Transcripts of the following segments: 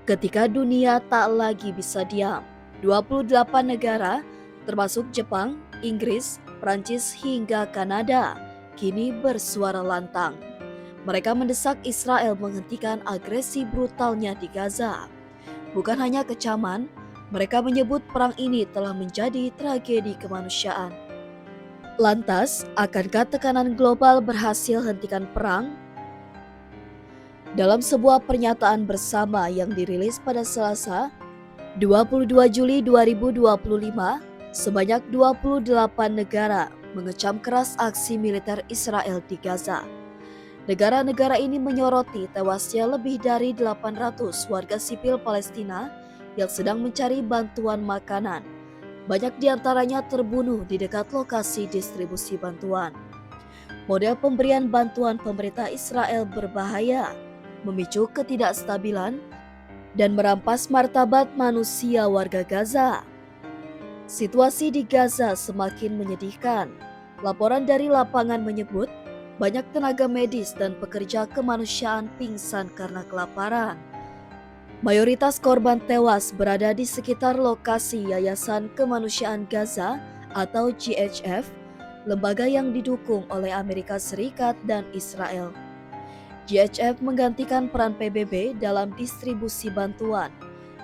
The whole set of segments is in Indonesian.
Ketika dunia tak lagi bisa diam, 28 negara, termasuk Jepang, Inggris, Prancis hingga Kanada, kini bersuara lantang. Mereka mendesak Israel menghentikan agresi brutalnya di Gaza. Bukan hanya kecaman, mereka menyebut perang ini telah menjadi tragedi kemanusiaan. Lantas, akankah tekanan global berhasil hentikan perang? Dalam sebuah pernyataan bersama yang dirilis pada Selasa, 22 Juli 2025, sebanyak 28 negara mengecam keras aksi militer Israel di Gaza. Negara-negara ini menyoroti tewasnya lebih dari 800 warga sipil Palestina yang sedang mencari bantuan makanan. Banyak di antaranya terbunuh di dekat lokasi distribusi bantuan. Model pemberian bantuan pemerintah Israel berbahaya, memicu ketidakstabilan, dan merampas martabat manusia warga Gaza. Situasi di Gaza semakin menyedihkan. Laporan dari lapangan menyebut banyak tenaga medis dan pekerja kemanusiaan pingsan karena kelaparan. Mayoritas korban tewas berada di sekitar lokasi Yayasan Kemanusiaan Gaza atau GHF, lembaga yang didukung oleh Amerika Serikat dan Israel. GHF menggantikan peran PBB dalam distribusi bantuan,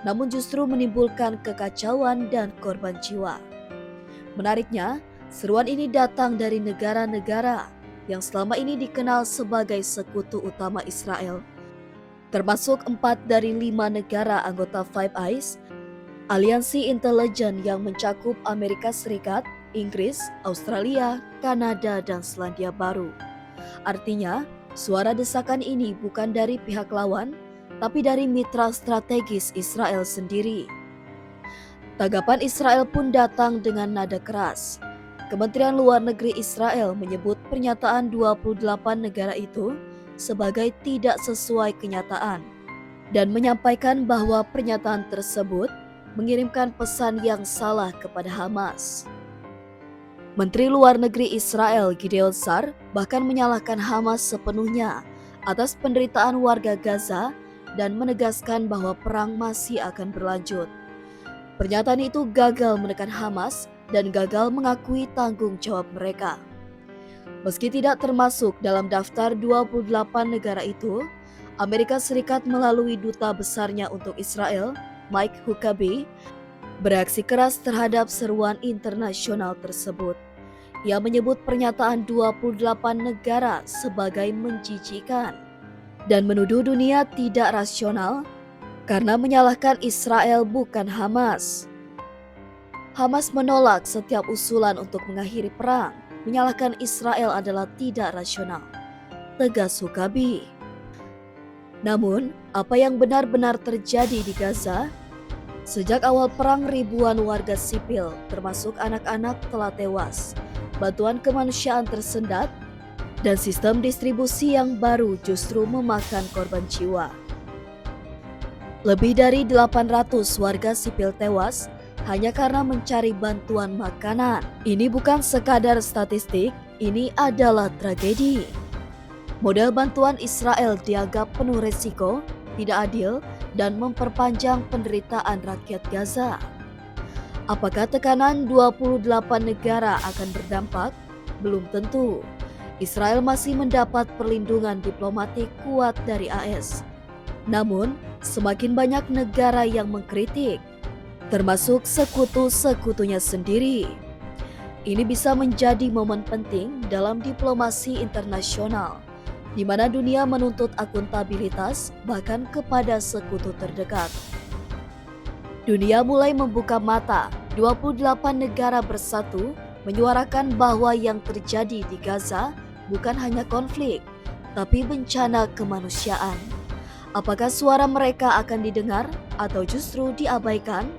namun justru menimbulkan kekacauan dan korban jiwa. Menariknya, seruan ini datang dari negara-negara yang selama ini dikenal sebagai sekutu utama Israel, termasuk 4 dari 5 negara anggota Five Eyes, aliansi intelijen yang mencakup Amerika Serikat, Inggris, Australia, Kanada, dan Selandia Baru. Artinya, suara desakan ini bukan dari pihak lawan, tapi dari mitra strategis Israel sendiri. Tanggapan Israel pun datang dengan nada keras. Kementerian Luar Negeri Israel menyebut pernyataan 28 negara itu sebagai tidak sesuai kenyataan dan menyampaikan bahwa pernyataan tersebut mengirimkan pesan yang salah kepada Hamas. Menteri Luar Negeri Israel Gideon Sa'ar bahkan menyalahkan Hamas sepenuhnya atas penderitaan warga Gaza dan menegaskan bahwa perang masih akan berlanjut. Pernyataan itu gagal menekan Hamas dan gagal mengakui tanggung jawab mereka. Meski tidak termasuk dalam daftar 28 negara itu, Amerika Serikat melalui duta besarnya untuk Israel, Mike Huckabee, bereaksi keras terhadap seruan internasional tersebut. Ia menyebut pernyataan 28 negara sebagai menjijikan dan menuduh dunia tidak rasional karena menyalahkan Israel bukan Hamas. Hamas menolak setiap usulan untuk mengakhiri perang, menyalahkan Israel adalah tidak rasional, tegas Huckabee. Namun, apa yang benar-benar terjadi di Gaza? Sejak awal perang, ribuan warga sipil, termasuk anak-anak, telah tewas. Bantuan kemanusiaan tersendat, dan sistem distribusi yang baru justru memakan korban jiwa. Lebih dari 800 warga sipil tewas hanya karena mencari bantuan makanan. Ini bukan sekadar statistik, ini adalah tragedi. Model bantuan Israel dianggap penuh resiko, tidak adil, dan memperpanjang penderitaan rakyat Gaza. Apakah tekanan 28 negara akan berdampak? Belum tentu. Israel masih mendapat perlindungan diplomatik kuat dari AS. Namun, semakin banyak negara yang mengkritik, termasuk sekutu-sekutunya sendiri. Ini bisa menjadi momen penting dalam diplomasi internasional, di mana dunia menuntut akuntabilitas bahkan kepada sekutu terdekat. Dunia mulai membuka mata, 28 negara bersatu menyuarakan bahwa yang terjadi di Gaza bukan hanya konflik, tapi bencana kemanusiaan. Apakah suara mereka akan didengar atau justru diabaikan?